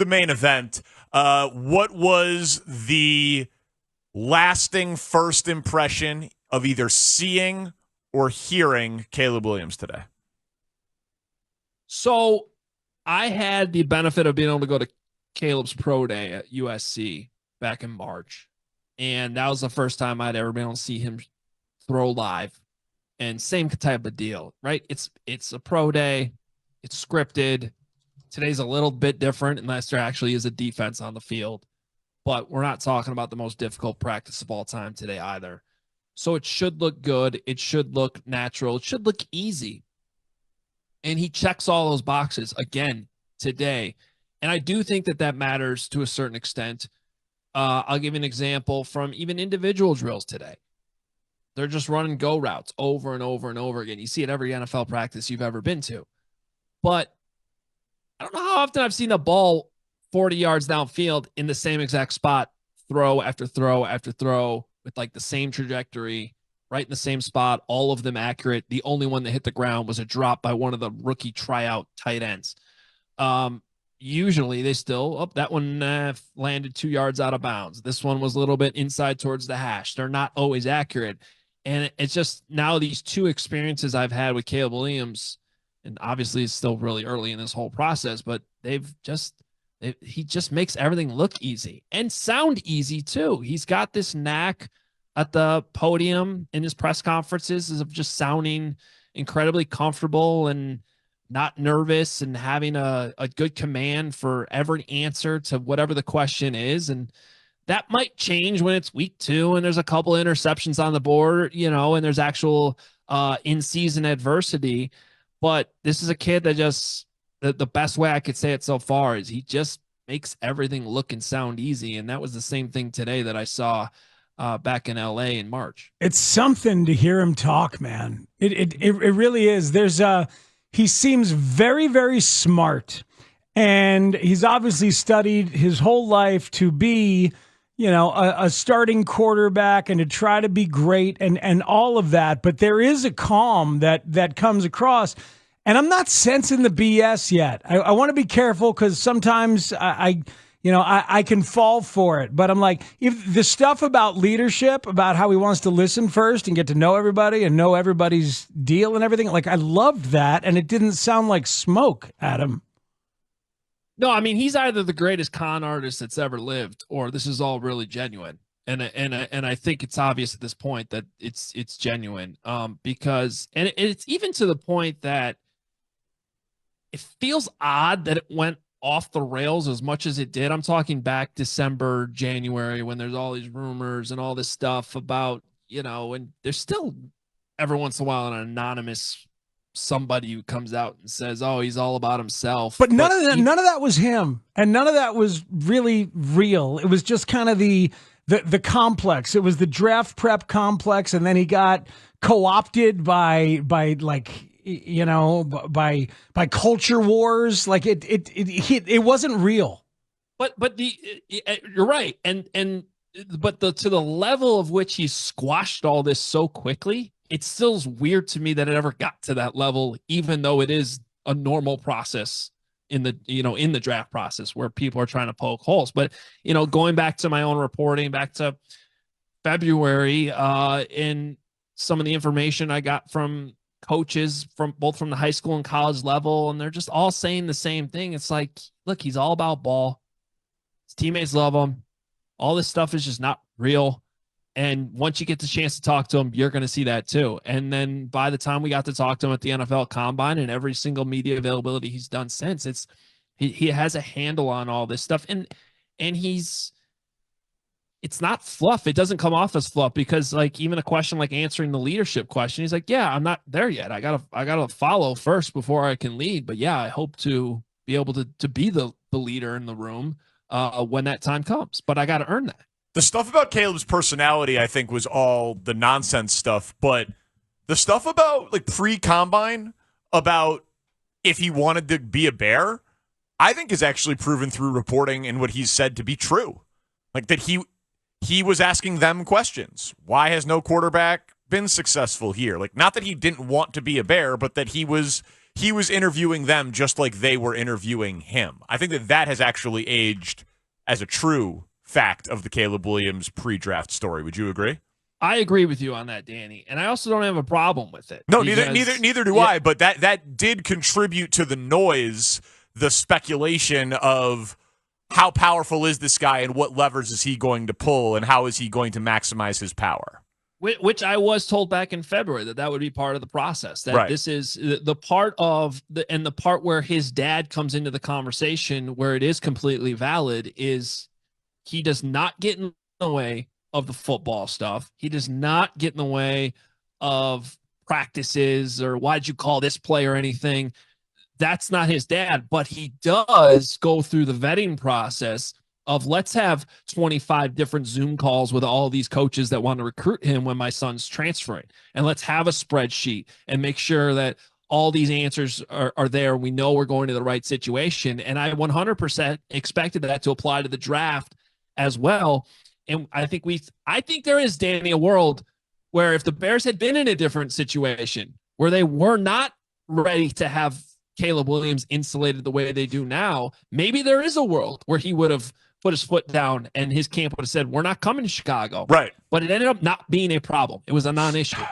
the main event. What was the lasting first impression of either seeing or hearing Caleb Williams today? So I had the benefit of being able to go to Caleb's pro day at USC back in March. And that was the first time I'd ever been able to see him throw live. And same type of deal, right? It's a pro day. It's scripted. Today's a little bit different unless there actually is a defense on the field. But we're not talking about the most difficult practice of all time today either. So it should look good. It should look natural. It should look easy. And he checks all those boxes again today. And I do think that matters to a certain extent. I'll give you an example from even individual drills today. They're just running go routes over and over and over again. You see it every NFL practice you've ever been to. But I don't know how often I've seen a ball 40 yards downfield in the same exact spot, throw after throw after throw, with like the same trajectory, right in the same spot, all of them accurate. The only one that hit the ground was a drop by one of the rookie tryout tight ends. Usually they still, that one landed 2 yards out of bounds. This one was a little bit inside towards the hash. They're not always accurate. And it's just now these two experiences I've had with Caleb Williams, and obviously it's still really early in this whole process, but he just makes everything look easy and sound easy too. He's got this knack at the podium in his press conferences of just sounding incredibly comfortable and not nervous and having a good command for every answer to whatever the question is. And that might change when it's week 2 and there's a couple of interceptions on the board, and there's actual in-season adversity. But this is a kid that just, the best way I could say it so far is he just makes everything look and sound easy. And that was the same thing today that I saw back in LA in March. It's something to hear him talk, man. It really is. He seems very, very smart, and he's obviously studied his whole life to be, a starting quarterback and to try to be great and all of that. But there is a calm that comes across, and I'm not sensing the BS yet. I want to be careful because sometimes I can fall for it, but I'm like, if the stuff about leadership, about how he wants to listen first and get to know everybody and know everybody's deal and everything, like I loved that, and it didn't sound like smoke, Adam. No, I mean, he's either the greatest con artist that's ever lived, or this is all really genuine. And I think it's obvious at this point that it's genuine, because it's even to the point that it feels odd that it went off the rails as much as it did. I'm talking back December, January, when there's all these rumors and all this stuff about, and there's still every once in a while an anonymous somebody who comes out and says, oh, he's all about himself. But none of that was him, and none of that was really real. It was just kind of the complex. It was the draft prep complex, and then he got co-opted by culture wars. Like it wasn't real. But you're right. But to the level of which he squashed all this so quickly, it still is weird to me that it ever got to that level, even though it is a normal process in the draft process where people are trying to poke holes. But, going back to my own reporting back to February, in some of the information I got from coaches from both from the high school and college level, and they're just all saying the same thing. It's like, look, he's all about ball. His teammates love him. All this stuff is just not real. And once you get the chance to talk to him, you're going to see that too. And then by the time we got to talk to him at the NFL Combine and every single media availability he's done since, he has a handle on all this stuff. And it's not fluff. It doesn't come off as fluff, because like even a question like answering the leadership question, he's like, yeah, I'm not there yet. I gotta follow first before I can lead. But yeah, I hope to be able to be the leader in the room when that time comes. But I got to earn that. The stuff about Caleb's personality, I think, was all the nonsense stuff. But the stuff about like pre-combine, about if he wanted to be a Bear, I think is actually proven through reporting and what he's said to be true. Like that he was asking them questions. Why has no quarterback been successful here? Like, not that he didn't want to be a Bear, but that he was he was interviewing them just like they were interviewing him. I think that has actually aged as a true fact of the Caleb Williams pre-draft story. Would you agree? I agree with you on that, Danny, and I also don't have a problem with it. No, neither do I. But that did contribute to the noise, the speculation of how powerful is this guy and what levers is he going to pull and how is he going to maximize his power. Which I was told back in February that would be part of the process. That This is the part of the part where his dad comes into the conversation, where it is completely valid, is he does not get in the way of the football stuff. He does not get in the way of practices or why'd you call this play or anything. That's not his dad, but he does go through the vetting process of let's have 25 different Zoom calls with all these coaches that want to recruit him when my son's transferring. And let's have a spreadsheet and make sure that all these answers are there. We know we're going to the right situation. And I 100% expected that to apply to the draft as well. And I think there is, Danny, a world where if the Bears had been in a different situation where they were not ready to have Caleb Williams insulated the way they do now, maybe there is a world where he would have put his foot down and his camp would have said, we're not coming to Chicago. Right. But it ended up not being a problem. It was a non-issue.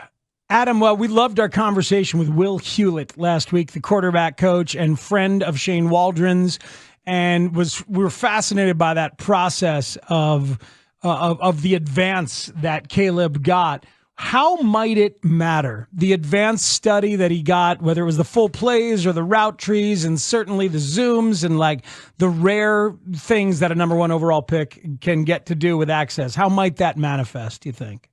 Adam, well, we loved our conversation with Will Hewlett last week, the quarterback coach and friend of Shane Waldron's, and we were fascinated by that process of the advance that Caleb got. How might it matter, the advanced study that he got, whether it was the full plays or the route trees and certainly the zooms and like the rare things that a number one overall pick can get to do with access? How might that manifest, do you think?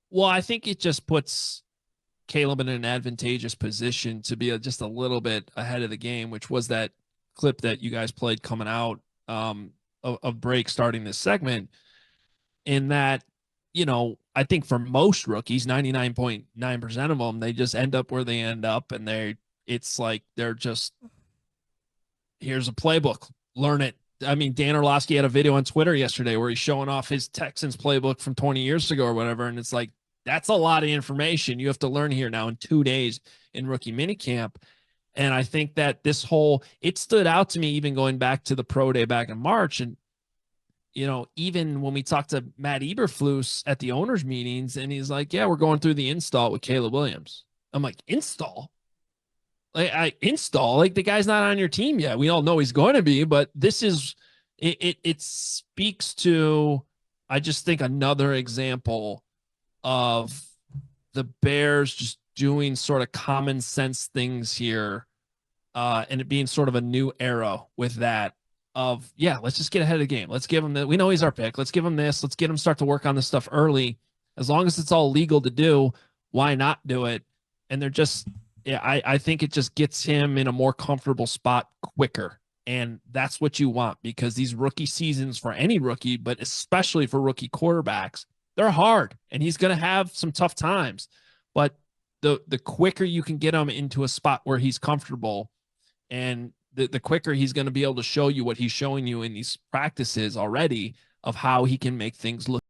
Well, I think it just puts Caleb in an advantageous position to be just a little bit ahead of the game, which was that clip that you guys played coming out of break starting this segment, in that, I think for most rookies, 99.9% of them, they just end up where they end up. And it's like, they're just, here's a playbook, learn it. I mean, Dan Orlovsky had a video on Twitter yesterday where he's showing off his Texans playbook from 20 years ago or whatever. And it's like, that's a lot of information you have to learn here now in 2 days in rookie minicamp. And I think that it stood out to me even going back to the pro day back in March. And, even when we talked to Matt Eberflus at the owners meetings, and he's like, yeah, we're going through the install with Caleb Williams. I'm like, install? Like, the guy's not on your team yet. We all know he's going to be, but this is, it speaks to, I just think, another example of the Bears just doing sort of common sense things here, and it being sort of a new era with that. Let's just get ahead of the game. Let's give him we know he's our pick. Let's give him this. Let's get him start to work on this stuff early. As long as it's all legal to do, why not do it? And they're just, I think it just gets him in a more comfortable spot quicker. And that's what you want, because these rookie seasons for any rookie, but especially for rookie quarterbacks, they're hard, and he's going to have some tough times. But the quicker you can get him into a spot where he's comfortable, and the quicker he's going to be able to show you what he's showing you in these practices already of how he can make things look